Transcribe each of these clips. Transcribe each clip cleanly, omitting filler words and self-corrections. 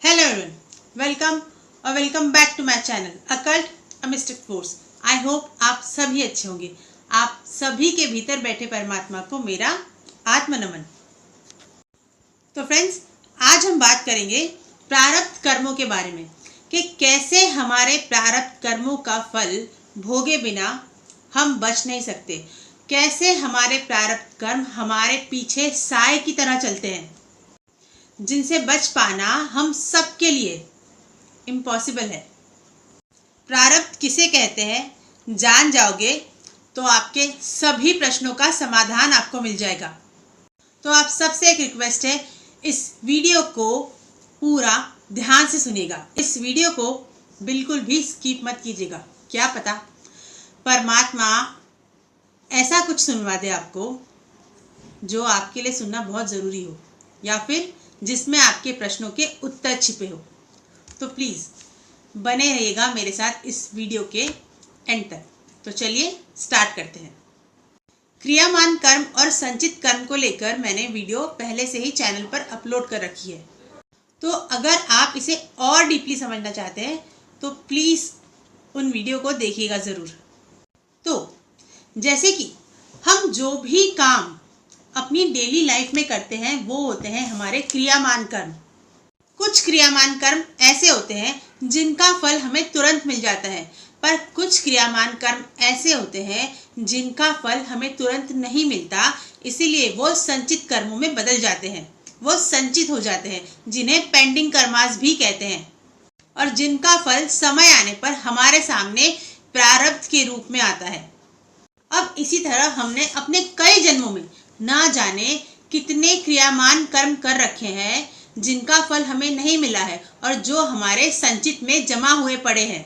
Hello everyone, welcome back to my channel occult a mystic force. I hope आप सभी अच्छे होंगे। आप सभी के भीतर बैठे परमात्मा को मेरा आत्मनमन। तो फ्रेंड्स, आज हम बात करेंगे प्रारब्ध कर्मों के बारे में कि कैसे हमारे प्रारब्ध कर्मों का फल भोगे बिना हम बच नहीं सकते। कैसे हमारे प्रारब्ध कर्म हमारे पीछे साए की तरह चलते हैं, जिनसे बच पाना हम सबके लिए इम्पॉसिबल है। प्रारब्ध किसे कहते हैं, जान जाओगे तो आपके सभी प्रश्नों का समाधान आपको मिल जाएगा। तो आप सबसे एक रिक्वेस्ट है, इस वीडियो को पूरा ध्यान से सुनिएगा। इस वीडियो को बिल्कुल भी स्किप मत कीजिएगा। क्या पता परमात्मा ऐसा कुछ सुनवा दे आपको जो आपके लिए सुनना बहुत ज़रूरी हो, या फिर जिसमें आपके प्रश्नों के उत्तर छिपे हो। तो प्लीज़ बने रहिएगा मेरे साथ इस वीडियो के एंड तक। तो चलिए स्टार्ट करते हैं। क्रियामान कर्म और संचित कर्म को लेकर मैंने वीडियो पहले से ही चैनल पर अपलोड कर रखी है। तो अगर आप इसे और डीपली समझना चाहते हैं तो प्लीज़ उन वीडियो को देखिएगा ज़रूर। तो जैसे कि हम जो भी काम अपनी डेली लाइफ में करते हैं वो होते हैं हमारे क्रियामान कर्म। कुछ क्रियामान कर्म ऐसे होते हैं जिनका फल हमें तुरंत मिल जाता है, पर कुछ क्रियामान कर्म ऐसे होते हैं जिनका फल हमें तुरंत नहीं मिलता, इसीलिए वो संचित कर्मों में बदल जाते हैं, वो संचित हो जाते हैं, जिन्हें पेंडिंग कर्मास भी कहते हैं, और जिनका फल समय आने पर हमारे सामने प्रारब्ध के रूप में आता है। अब इसी तरह हमने अपने कई जन्मों में ना जाने कितने क्रियामान कर्म कर रखे हैं जिनका फल हमें नहीं मिला है, और जो हमारे संचित में जमा हुए पड़े हैं,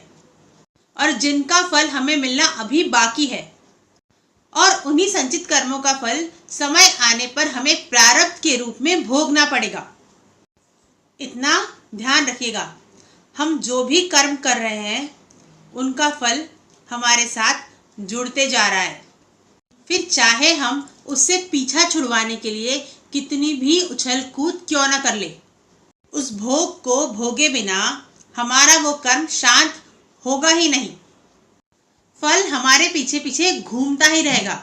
और जिनका फल हमें मिलना अभी बाकी है। और उन्हीं संचित कर्मों का फल समय आने पर हमें प्रारब्ध के रूप में भोगना पड़ेगा। इतना ध्यान रखिएगा, हम जो भी कर्म कर रहे हैं उनका फल हमारे साथ जुड़ते जा रहा है। फिर चाहे हम उससे पीछा छुड़वाने के लिए कितनी भी उछल कूद क्यों न कर ले, उस भोग को भोगे बिना हमारा वो कर्म शांत होगा ही नहीं। फल हमारे पीछे पीछे घूमता ही रहेगा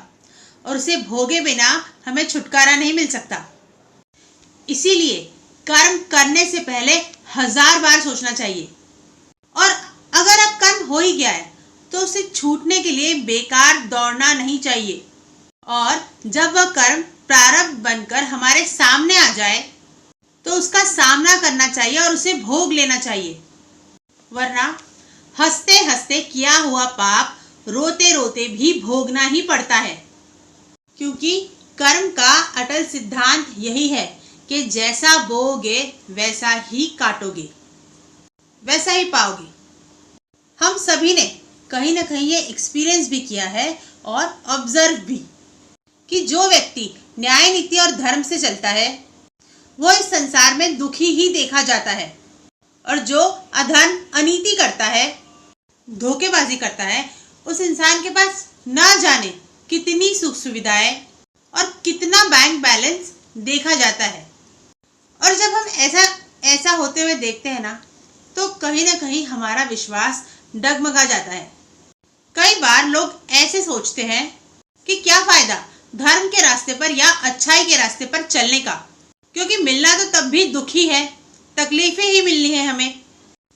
और उसे भोगे बिना हमें छुटकारा नहीं मिल सकता। इसीलिए कर्म करने से पहले 1000 बार सोचना चाहिए, और अगर अब कर्म हो ही गया है तो उसे छूटने के लिए बेकार दौड़ना नहीं चाहिए। और जब वह कर्म प्रारब्ध बनकर हमारे सामने आ जाए तो उसका सामना करना चाहिए और उसे भोग लेना चाहिए। वरना हंसते हंसते किया हुआ पाप रोते रोते भी भोगना ही पड़ता है, क्योंकि कर्म का अटल सिद्धांत यही है कि जैसा बोओगे वैसा ही काटोगे, वैसा ही पाओगे। हम सभी ने कहीं ना कहीं ये एक्सपीरियंस भी किया है और ऑब्जर्व भी, कि जो व्यक्ति न्याय नीति और धर्म से चलता है वो इस संसार में दुखी ही देखा जाता है, और जो अधर्म अनीति करता है, धोखेबाजी करता है, उस इंसान के पास ना जाने कितनी सुख सुविधाएं और कितना बैंक बैलेंस देखा जाता है। और जब हम ऐसा होते हुए देखते हैं ना, तो कहीं ना कहीं हमारा विश्वास डगमगा जाता है। कई बार लोग ऐसे सोचते हैं कि क्या फायदा धर्म के रास्ते पर या अच्छाई के रास्ते पर चलने का, क्योंकि मिलना तो तब भी दुख ही है, तकलीफें ही मिलनी है हमें।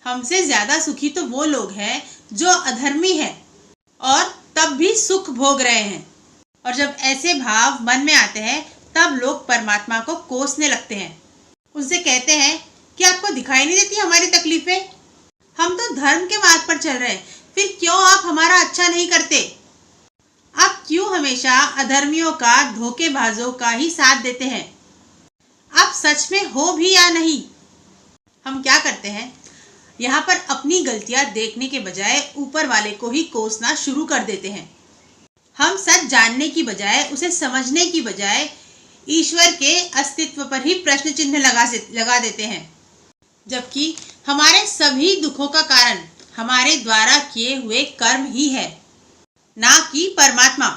हमसे ज्यादा सुखी तो वो लोग हैं जो अधर्मी हैं और तब भी सुख भोग रहे हैं। और जब ऐसे भाव मन में आते हैं तब लोग परमात्मा को कोसने लगते हैं। उनसे कहते हैं कि आपको दिखाई नहीं देती हमारी तकलीफें, हम तो धर्म के मार्ग पर चल रहे हैं, फिर क्यों आप हमारा अच्छा नहीं करते? आप क्यों हमेशा अधर्मियों का, धोखेबाजों का ही साथ देते हैं? आप सच में हो भी या नहीं? हम क्या करते हैं, यहाँ पर अपनी गलतियां देखने के बजाय ऊपर वाले को ही कोसना शुरू कर देते हैं। हम सच जानने की बजाय, उसे समझने की बजाय ईश्वर के अस्तित्व पर ही प्रश्न चिन्ह लगा देते हैं, जबकि हमारे सभी दुखों का कारण हमारे द्वारा किए हुए कर्म ही है, ना कि परमात्मा।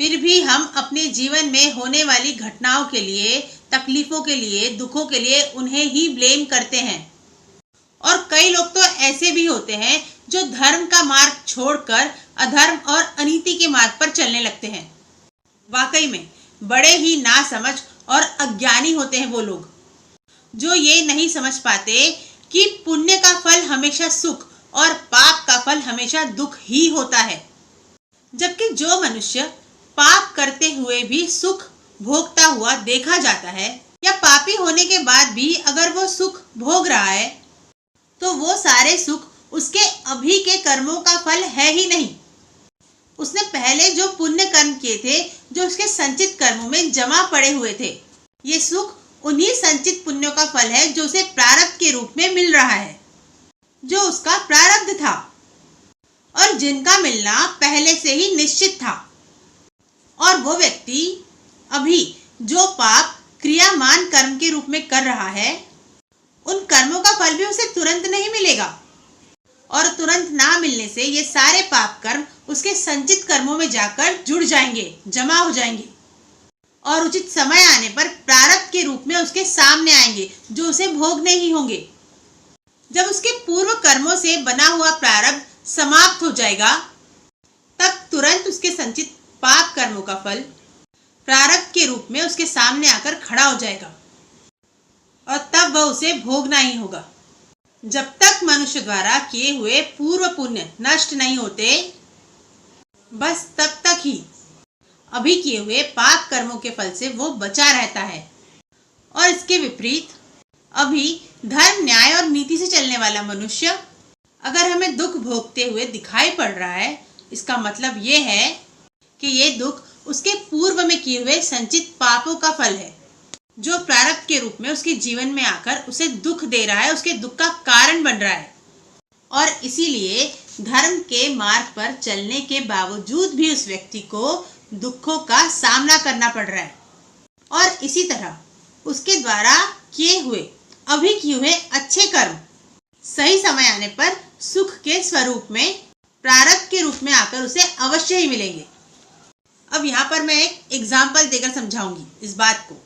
फिर भी हम अपने जीवन में होने वाली घटनाओं के लिए, तकलीफों के लिए, दुखों के लिए उन्हें ही ब्लेम करते हैं। और कई लोग तो ऐसे भी होते हैं जो धर्म का मार्ग छोड़कर अधर्म और अनीति के मार्ग पर चलने लगते हैं। वाकई में बड़े ही नासमझ और अज्ञानी होते हैं वो लोग जो ये नहीं समझ पाते कि पुण्य का फल हमेशा सुख और पाप का फल हमेशा दुख ही होता है। जबकि जो मनुष्य पाप करते हुए भी सुख भोगता हुआ देखा जाता है या पापी होने के बाद भी अगर वो सुख भोग रहा है तो वो सारे सुख उसके अभी के कर्मों का फल है ही नहीं। उसने पहले जो पुण्य कर्म किए थे, जो उसके संचित कर्मों में जमा पड़े हुए थे, ये सुख उन्हीं संचित पुण्यों का फल है जो उसे प्रारब्ध के रूप में मिल रहा है, जो उसका प्रारब्ध था और जिनका मिलना पहले से ही निश्चित था। और वो व्यक्ति अभी जो पाप क्रियामान कर्म के रूप में कर रहा है, उन कर्मों का फल भी उसे तुरंत नहीं मिलेगा और तुरंत ना मिलने से ये सारे पाप कर्म उसके संचित कर्मों में जाकर जुड़ जाएंगे, जमा हो जाएंगे और उचित समय आने पर प्रारब्ध के रूप में उसके सामने आएंगे जो उसे भोगने ही होंगे। जब उसके पूर्व कर्मों से बना हुआ प्रारब्ध समाप्त हो जाएगा तब तुरंत उसके संचित पाप कर्मों का फल प्रारब्ध के रूप में उसके सामने आकर खड़ा हो जाएगा और तब वह उसे भोगना ही होगा। जब तक मनुष्य द्वारा किए हुए पूर्व पुण्य नष्ट नहीं होते, बस तब तक ही अभी किए हुए पाप कर्मों के फल से वो बचा रहता है। और इसके विपरीत अभी धर्म न्याय और नीति से चलने वाला मनुष्य अगर हमें दुख भोगते हुए दिखाई पड़ रहा है, इसका मतलब ये है कि ये दुख उसके पूर्व में किए हुए संचित पापों का फल है जो प्रारब्ध के रूप में उसके जीवन में आकर उसे दुख दे रहा है, उसके दुख का कारण बन रहा है। और इसीलिए धर्म के मार्ग पर चलने के बावजूद भी उस व्यक्ति को दुखों का सामना करना पड़ रहा है। और इसी तरह उसके द्वारा किए हुए अभी किए हुए अच्छे कर्म सही समय आने पर सुख के स्वरूप में प्रारब्ध के रूप में आकर उसे अवश्य ही मिलेंगे। अब यहाँ पर मैं एक एग्जाम्पल देकर समझाऊंगी इस बात को।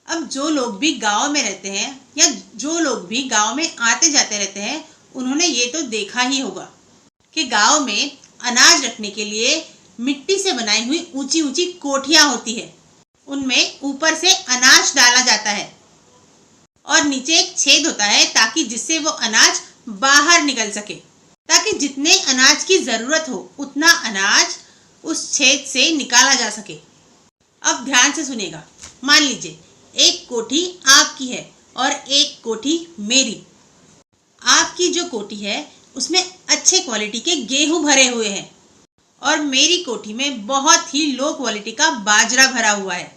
अब जो लोग भी गांव में रहते हैं या जो लोग भी गांव में आते जाते रहते हैं, उन्होंने ये तो देखा ही होगा कि गांव में अनाज रखने के लिए मिट्टी से बनाई हुई ऊंची ऊंची कोठियां होती है। उनमें ऊपर से अनाज डाला जाता है और नीचे एक छेद होता है ताकि जिससे वो अनाज बाहर निकल सके, ताकि जितने अनाज की जरूरत हो उतना अनाज उस छेद से निकाला जा सके। अब ध्यान से सुनिएगा। मान लीजिए एक कोठी आपकी है और एक कोठी मेरी। आपकी जो कोठी है उसमें अच्छे क्वालिटी के गेहूं भरे हुए हैं और मेरी कोठी में बहुत ही लो क्वालिटी का बाजरा भरा हुआ है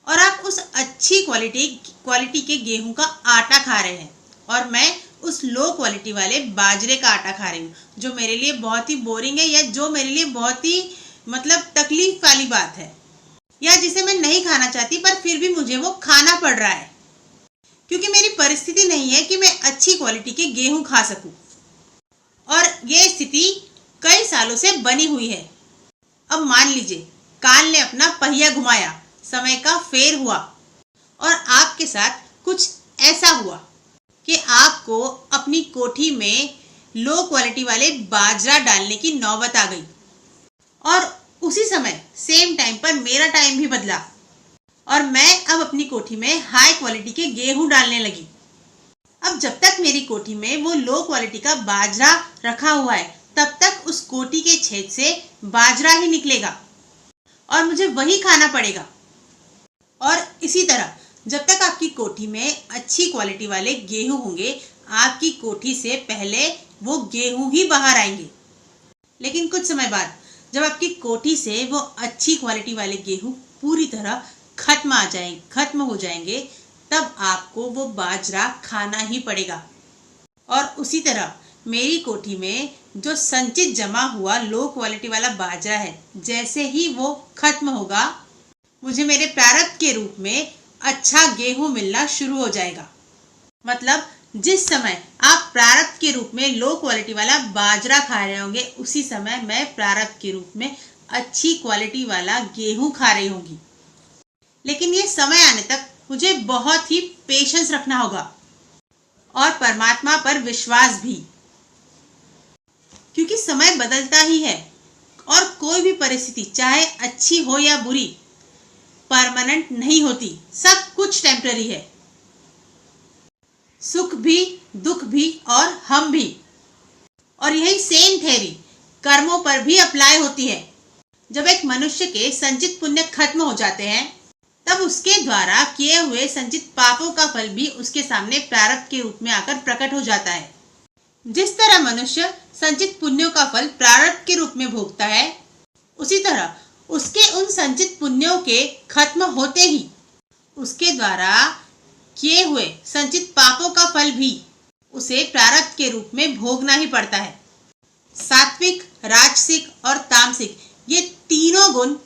और आप उस अच्छी क्वालिटी के गेहूं का आटा खा रहे हैं और मैं उस लो क्वालिटी वाले बाजरे का आटा खा रही हूँ, जो मेरे लिए बहुत ही बोरिंग है या जो मेरे लिए बहुत ही तकलीफ वाली बात है या जिसे मैं नहीं खाना चाहती पर फिर भी मुझे वो खाना पड़ रहा है क्योंकि मेरी परिस्थिति नहीं है कि मैं अच्छी क्वालिटी के गेहूं खा सकूं। और ये स्थिति कई सालों से बनी हुई है। अब मान लीजिए काल ने अपना पहिया घुमाया, समय का फेर हुआ और आपके साथ कुछ ऐसा हुआ कि आपको अपनी कोठी में लो क्वालिटी वाले बाजरा डालने की नौबत आ गई और उसी समय सेम टाइम पर मेरा टाइम भी बदला और मैं अब अपनी कोठी में हाई क्वालिटी के गेहूं डालने लगी। अब जब तक मेरी कोठी में वो लो क्वालिटी का बाजरा रखा हुआ है तब तक उस कोठी के छेद से बाजरा ही निकलेगा और मुझे वही खाना पड़ेगा। और इसी तरह जब तक आपकी कोठी में अच्छी क्वालिटी वाले गेहूं होंगे, आपकी कोठी से पहले वो गेहूं ही बाहर आएंगे। लेकिन कुछ समय बाद जब आपकी कोठी से वो अच्छी क्वालिटी वाले गेहूं पूरी तरह खत्म हो जाएंगे, तब आपको वो बाजरा खाना ही पड़ेगा। और उसी तरह मेरी कोठी में जो संचित जमा हुआ लो क्वालिटी वाला बाजरा है, जैसे ही वो खत्म होगा, मुझे मेरे प्रारब्ध के रूप में अच्छा गेहूं मिलना शुरू हो जाएगा। मतलब जिस समय आप प्रारब्ध के रूप में लो क्वालिटी वाला बाजरा खा रहे होंगे, उसी समय मैं प्रारब्ध के रूप में अच्छी क्वालिटी वाला गेहूं खा रही होंगी। लेकिन ये समय आने तक मुझे बहुत ही पेशेंस रखना होगा और परमात्मा पर विश्वास भी, क्योंकि समय बदलता ही है और कोई भी परिस्थिति चाहे अच्छी हो या बुरी परमानेंट नहीं होती, सब कुछ टेम्पररी है। सुख भी, दुख भी और हम भी। और यही सेम थ्योरी कर्मों पर भी अप्लाई होती है। जब एक मनुष्य के संचित पुण्य खत्म हो जाते हैं तब उसके द्वारा किए हुए संचित पापों का फल भी उसके सामने प्रारब्ध के रूप में आकर प्रकट हो जाता है। जिस तरह मनुष्य संचित पुण्यों का फल प्रारब्ध के रूप में भोगता है, उसी तरह उसके उन संचित पुण्यों के खत्म होते ही उसके द्वारा किए हुए संचित पापों का फल भी उसे प्रारब्ध के रूप में भोगना ही पड़ता है। सात्विक, राजसिक और तामसिक, ये तीनों गुण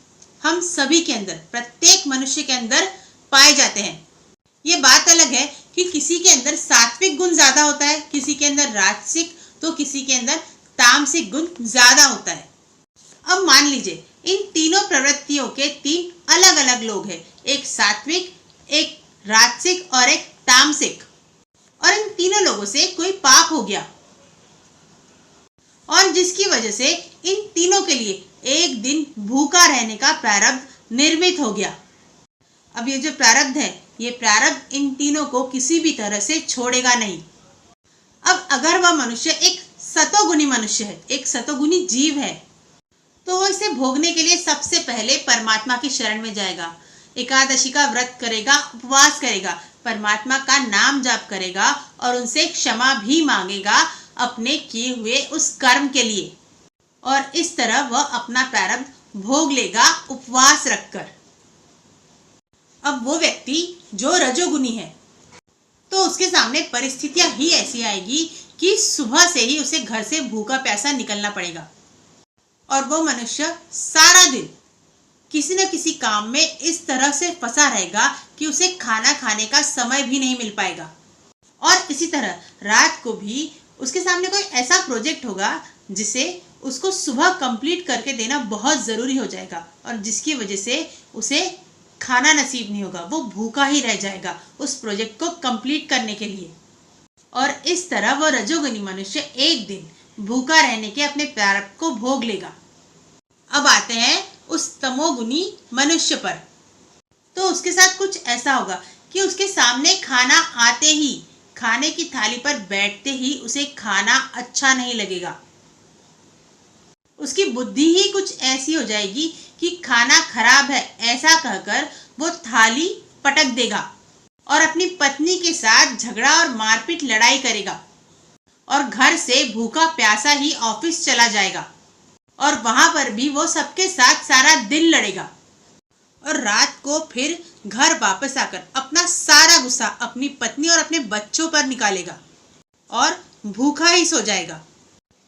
हम सभी के अंदर, प्रत्येक मनुष्य के अंदर पाए जाते हैं। ये बात अलग है कि किसी के अंदर सात्विक गुण ज्यादा होता है, किसी के अंदर राजसिक, तो किसी के अंदर तामसिक गुण ज्यादा होता है। अब मान लीजिए इन तीनों प्रवृत्तियों के तीन अलग अलग लोग हैं, एक सात्विक, एक राजसिक और एक तामसिक, और इन तीनों लोगों से कोई पाप हो गया और जिसकी वजह से इन तीनों के लिए एक दिन भूखा रहने का प्रारब्ध निर्मित हो गया। अब ये जो प्रारब्ध है, ये प्रारब्ध इन तीनों को किसी भी तरह से छोड़ेगा नहीं। अब अगर वह मनुष्य एक सतोगुणी मनुष्य है, एक सतोगुणी जीव है, तो वह इसे भोगने के लिए सबसे पहले परमात्मा की शरण में जाएगा, एकादशी का व्रत करेगा, उपवास करेगा, परमात्मा का नाम जाप करेगा और उनसे क्षमा भी मांगेगा अपने किए हुए उस कर्म के लिए, और इस तरह वह अपना प्रारब्ध भोग लेगा उपवास रखकर। अब वो व्यक्ति जो रजोगुनी है, तो उसके सामने परिस्थितियां ही ऐसी आएगी कि सुबह से ही उसे घर से भूखा प्यासा निकलना पड़ेगा और वो मनुष्य सारा दिन किसी न किसी काम में इस तरह से फंसा रहेगा कि उसे खाना खाने का समय भी नहीं मिल पाएगा। और इसी तरह रात को भी उसके सामने कोई ऐसा प्रोजेक्ट होगा जिसे उसको सुबह कंप्लीट करके देना बहुत ज़रूरी हो जाएगा और जिसकी वजह से उसे खाना नसीब नहीं होगा, वो भूखा ही रह जाएगा उस प्रोजेक्ट को कंप्लीट करने के लिए। और इस तरह वो रजोगुनी मनुष्य एक दिन भूखा रहने के अपने प्रारब्ध को भोग लेगा। अब आते हैं उस तमोगुनी मनुष्य पर, तो उसके साथ कुछ ऐसा होगा कि उसके सामने खाना आते ही, खाने की थाली पर बैठते ही उसे खाना अच्छा नहीं लगेगा। उसकी बुद्धि ही कुछ ऐसी हो जाएगी कि खाना खराब है ऐसा कहकर वो थाली पटक देगा और अपनी पत्नी के साथ झगड़ा और मारपीट लड़ाई करेगा और घर से भूखा प्यासा ही ऑफिस चला जाएगा और वहां पर भी वो सबके साथ सारा दिन लड़ेगा और रात को फिर घर वापस आकर अपना सारा गुस्सा अपनी पत्नी और अपने बच्चों पर निकालेगा और भूखा ही सो जाएगा।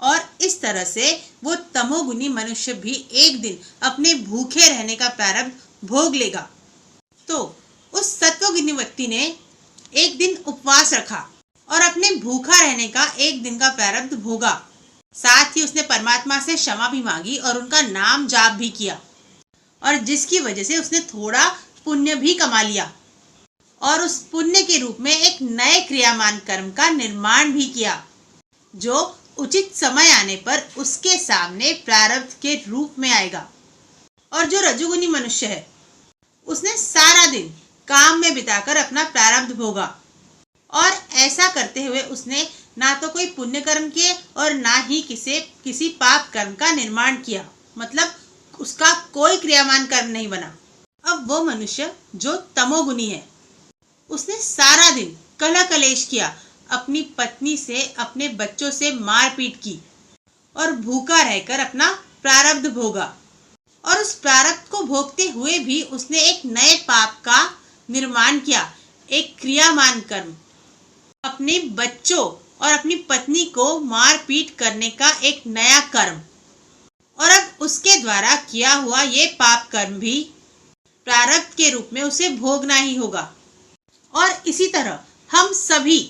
और इस तरह से वो तमोगुनी मनुष्य भी एक दिन अपने भूखे रहने का प्रारब्ध भोग लेगा। तो उस सत्वगुणी व्यक्ति ने एक दिन उपवास रखा और अपने भूखा रहने का एक दिन का प्रारब्ध भोगा, साथ ही उसने परमात्मा से क्षमा भी मांगी और उनका नाम जाप भी किया और जिसकी वजह से उसने थोड़ा पुण्य भी कमा लिया और उस पुण्य के रूप में एक नए क्रियामान कर्म का निर्माण भी किया जो उचित समय आने पर उसके सामने प्रारब्ध के रूप में आएगा। और जो रजोगुनी मनुष्य है उसने सारा दिन काम में बिताकर अपना प्रारब्ध भोगा और ऐसा करते हुए उसने ना तो कोई पुण्य कर्म किए और ना ही किसी पाप कर्म का निर्माण किया, मतलब उसका कोई क्रियामान कर्म नहीं बना। अब वो मनुष्य जो तमोगुनी है उसने सारा दिन कलह कलेश किया, अपनी पत्नी से अपने बच्चों से मारपीट की और भूखा रहकर अपना प्रारब्ध भोगा और उस प्रारब्ध को भोगते हुए भी उसने एक नए पाप का निर्माण किया, एक क्रियामान कर्म, अपने बच्चों और अपनी पत्नी को मारपीट करने का एक नया कर्म। और अब उसके द्वारा किया हुआ ये पाप कर्म भी प्रारब्ध के रूप में उसे भोगना ही होगा। और इसी तरह हम सभी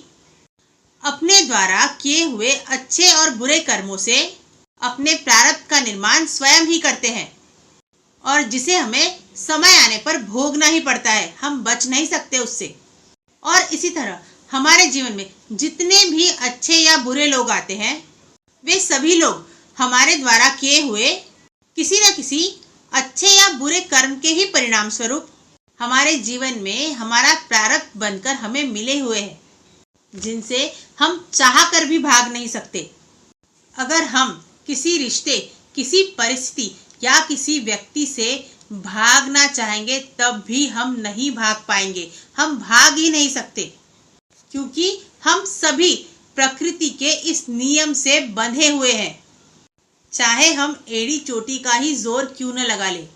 अपने द्वारा किए हुए अच्छे और बुरे कर्मों से अपने प्रारब्ध का निर्माण स्वयं ही करते हैं और जिसे हमें समय आने पर भोगना ही पड़ता है, हम बच नहीं सकते उससे। और इसी तरह हमारे जीवन में जितने भी अच्छे या बुरे लोग आते हैं, वे सभी लोग हमारे द्वारा किए हुए किसी न किसी अच्छे या बुरे कर्म के ही परिणाम स्वरूप हमारे जीवन में हमारा प्रारब्ध बनकर हमें मिले हुए हैं, जिनसे हम चाह कर भी भाग नहीं सकते। अगर हम किसी रिश्ते, किसी परिस्थिति या किसी व्यक्ति से भागना चाहेंगे तब भी हम नहीं भाग पाएंगे, हम भाग ही नहीं सकते, क्योंकि हम सभी प्रकृति के इस नियम से बंधे हुए हैं। चाहे हम एड़ी चोटी का ही जोर क्यों न लगा ले,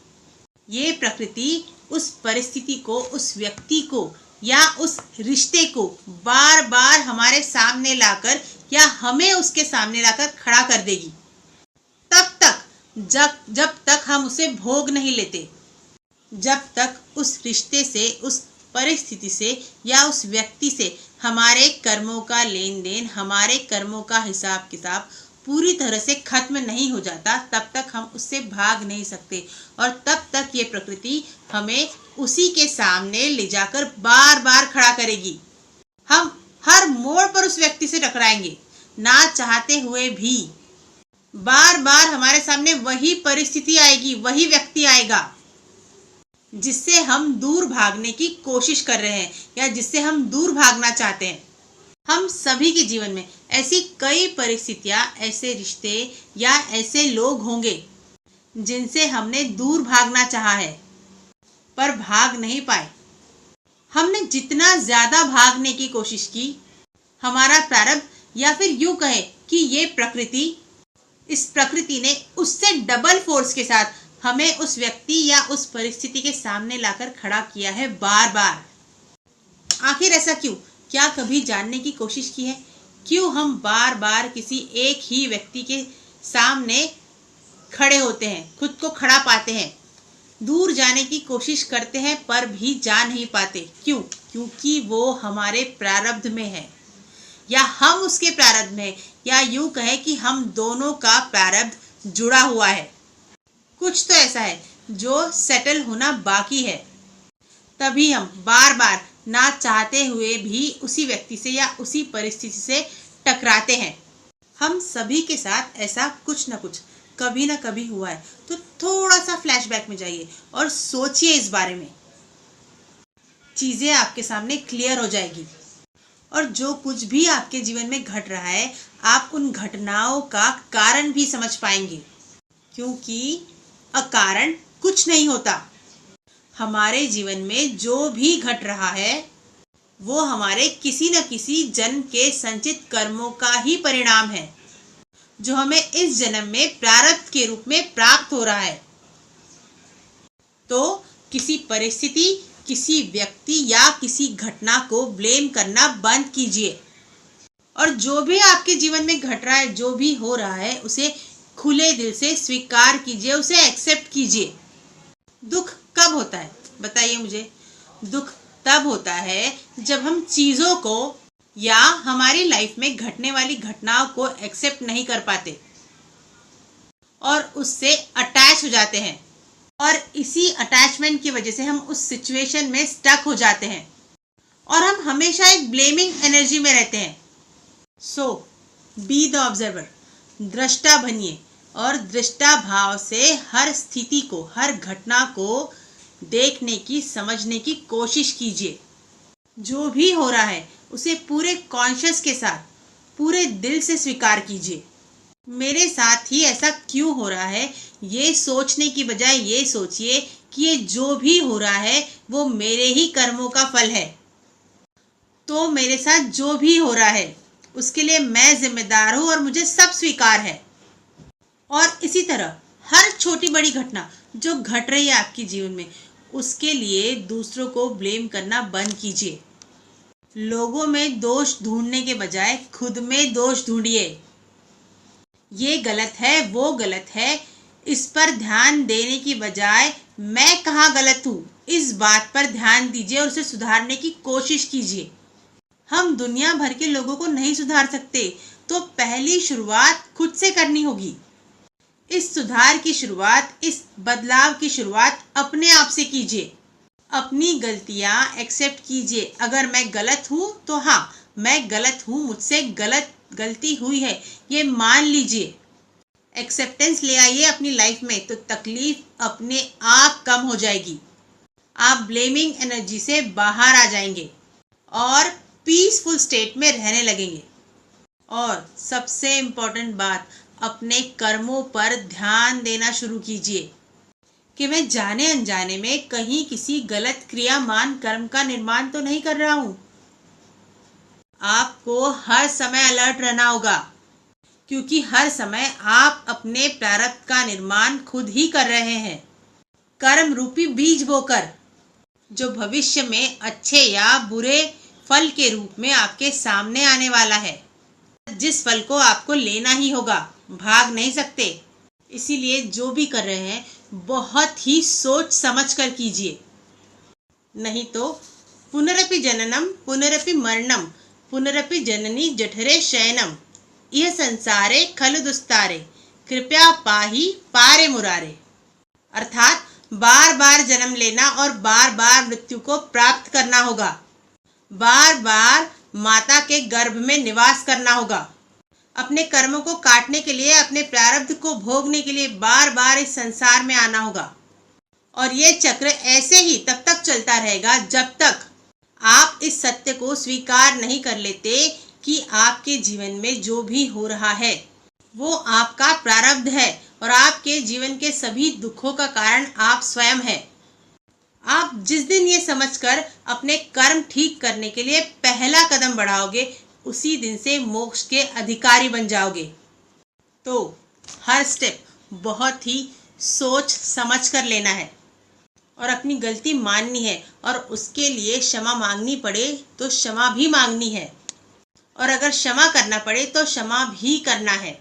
ये प्रकृति उस परिस्थिति को, उस व्यक्ति को या उस रिश्ते को बार बार हमारे सामने लाकर या हमें उसके सामने लाकर खड़ा कर देगी, तब तक जब तक हम उसे भोग नहीं लेते, जब तक उस रिश्ते से, उस परिस्थिति से या उस व्यक्ति से हमारे कर्मों का लेन देन, हमारे कर्मों का हिसाब किताब पूरी तरह से खत्म नहीं हो जाता, तब तक हम उससे भाग नहीं सकते। और तब तक ये प्रकृति हमें उसी के सामने ले जाकर बार बार खड़ा करेगी। हम हर मोड़ पर उस व्यक्ति से टकराएंगे, ना चाहते हुए भी बार बार हमारे सामने वही परिस्थिति आएगी, वही व्यक्ति आएगा जिससे हम दूर भागने की कोशिश कर रहे हैं या जिससे हम दूर भागना चाहते हैं। हम सभी के जीवन में ऐसी कई परिस्थितियां, ऐसे रिश्ते या ऐसे लोग होंगे जिनसे हमने दूर भागना चाहा है पर भाग नहीं पाए। हमने जितना ज्यादा भागने की कोशिश की, हमारा प्रारब्ध या फिर यूं कहे कि ये प्रकृति, इस प्रकृति ने उससे डबल फोर्स के साथ हमें उस व्यक्ति या उस परिस्थिति के सामने लाकर खड़ा किया है बार बार। आखिर ऐसा क्यों? क्या कभी जानने की कोशिश की है क्यों हम बार बार किसी एक ही व्यक्ति के सामने खड़े होते हैं, खुद को खड़ा पाते हैं, दूर जाने की कोशिश करते हैं पर भी जा नहीं पाते? क्यों? क्योंकि वो हमारे प्रारब्ध में है या हम उसके प्रारब्ध में, या यूं कहे कि हम दोनों का प्रारब्ध जुड़ा हुआ है। कुछ तो ऐसा है जो सेटल होना बाकी है, तभी हम बार बार ना चाहते हुए भी उसी व्यक्ति से या उसी परिस्थिति से टकराते हैं। हम सभी के साथ ऐसा कुछ न कुछ कभी ना कभी हुआ है। तो थोड़ा सा फ्लैशबैक में जाइए और सोचिए इस बारे में, चीजें आपके सामने क्लियर हो जाएगी। और जो कुछ भी आपके जीवन में घट रहा है, आप उन घटनाओं का कारण भी समझ पाएंगे, क्योंकि अकारण कुछ नहीं होता। हमारे जीवन में जो भी घट रहा है वो हमारे किसी न किसी जन्म के संचित कर्मों का ही परिणाम है, जो हमें इस जन्म में प्रारब्ध के रूप में प्राप्त हो रहा है। तो किसी परिस्थिति, किसी व्यक्ति या किसी घटना को ब्लेम करना बंद कीजिए और जो भी आपके जीवन में घट रहा है, जो भी हो रहा है, उसे खुले दिल से स्वीकार कीजिए, उसे एक्सेप्ट कीजिए। दुख कब होता है बताइए मुझे? दुख तब होता है जब हम चीजों को या हमारी लाइफ में घटने वाली घटनाओं को एक्सेप्ट नहीं कर पाते और उससे अटैच हो जाते हैं, और इसी अटैचमेंट की वजह से हम उस सिचुएशन में स्टक हो जाते हैं और हम हमेशा एक ब्लेमिंग एनर्जी में रहते हैं। सो बी द ऑब्जर्वर, दृष्टा बनिए और दृष्टा भाव से हर स्थिति को, हर घटना को देखने की, समझने की कोशिश कीजिए। जो भी हो रहा है उसे पूरे कॉन्शियस के साथ, पूरे दिल से स्वीकार कीजिए। मेरे साथ ही ऐसा क्यों हो रहा है, ये सोचने की बजाय ये सोचिए कि ये जो भी हो रहा है वो मेरे ही कर्मों का फल है। तो मेरे साथ जो भी हो रहा है उसके लिए मैं जिम्मेदार हूँ और मुझे सब स्वीकार है। और इसी तरह हर छोटी बड़ी घटना जो घट रही है आपके जीवन में, उसके लिए दूसरों को ब्लेम करना बंद कीजिए। लोगों में दोष ढूंढने के बजाय खुद में दोष ढूंढिए। ये गलत है, वो गलत है, इस पर ध्यान देने की बजाय मैं कहाँ गलत हूँ, इस बात पर ध्यान दीजिए और उसे सुधारने की कोशिश कीजिए। हम दुनिया भर के लोगों को नहीं सुधार सकते, तो पहली शुरुआत खुद से करनी होगी। इस सुधार की शुरुआत, इस बदलाव की शुरुआत अपने आप से कीजिए। अपनी गलतियां एक्सेप्ट कीजिए। अगर मैं गलत हूँ तो हाँ, मैं गलत हूँ, मुझसे गलती हुई है, ये मान लीजिए। एक्सेप्टेंस ले आइए अपनी लाइफ में, तो तकलीफ अपने आप कम हो जाएगी। आप ब्लेमिंग एनर्जी से बाहर आ जाएंगे और पीसफुल स्टेट में रहने लगेंगे। और सबसे इम्पोर्टेंट बात, अपने कर्मों पर ध्यान देना शुरू कीजिए कि मैं जाने अनजाने में कहीं किसी गलत क्रिया मान कर्म का निर्माण तो नहीं कर रहा हूं। आपको हर समय अलर्ट रहना होगा, क्योंकि हर समय आप अपने प्रारब्ध का निर्माण खुद ही कर रहे हैं, कर्म रूपी बीज बोकर, जो भविष्य में अच्छे या बुरे फल के रूप में आपके सामने आने वाला है, जिस फल को आपको लेना ही होगा, भाग नहीं सकते। इसीलिए जो भी कर रहे हैं बहुत ही सोच समझ कर कीजिए, नहीं तो पुनरपि जननम पुनरपि मरणम पुनरपि जननी जठरे शयनम यह संसारे खलु दुस्तारे कृपया पाही पारे मुरारे। अर्थात बार बार जन्म लेना और बार बार मृत्यु को प्राप्त करना होगा, बार बार माता के गर्भ में निवास करना होगा, अपने कर्मों को काटने के लिए, अपने प्रारब्ध को भोगने के लिए बार बार इस संसार में आना होगा। और ये चक्र ऐसे ही तब तक चलता रहेगा जब तक आप इस सत्य को स्वीकार नहीं कर लेते कि आपके जीवन में जो भी हो रहा है वो आपका प्रारब्ध है और आपके जीवन के सभी दुखों का कारण आप स्वयं हैं। आप जिस दिन ये समझकर अपने कर्म ठीक करने के लिए पहला कदम बढ़ाओगे, उसी दिन से मोक्ष के अधिकारी बन जाओगे। तो हर स्टेप बहुत ही सोच समझ कर लेना है और अपनी गलती माननी है, और उसके लिए क्षमा मांगनी पड़े तो क्षमा भी मांगनी है, और अगर क्षमा करना पड़े तो क्षमा भी करना है।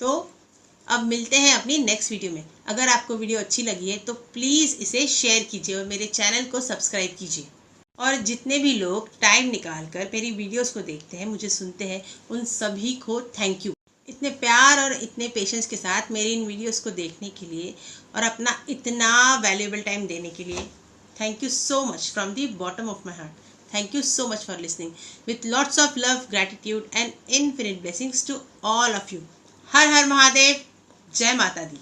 तो अब मिलते हैं अपनी नेक्स्ट वीडियो में। अगर आपको वीडियो अच्छी लगी है तो प्लीज़ इसे शेयर कीजिए और मेरे चैनल को सब्सक्राइब कीजिए। और जितने भी लोग टाइम निकाल कर मेरी वीडियोस को देखते हैं, मुझे सुनते हैं, उन सभी को थैंक यू। इतने प्यार और इतने पेशेंस के साथ मेरी इन वीडियोस को देखने के लिए और अपना इतना वैल्यूएबल टाइम देने के लिए thank you so much from the bottom of my heart. Thank you so much for listening. With lots of love, gratitude and infinite blessings to all of you. हर हर महादेव, जय माता दी।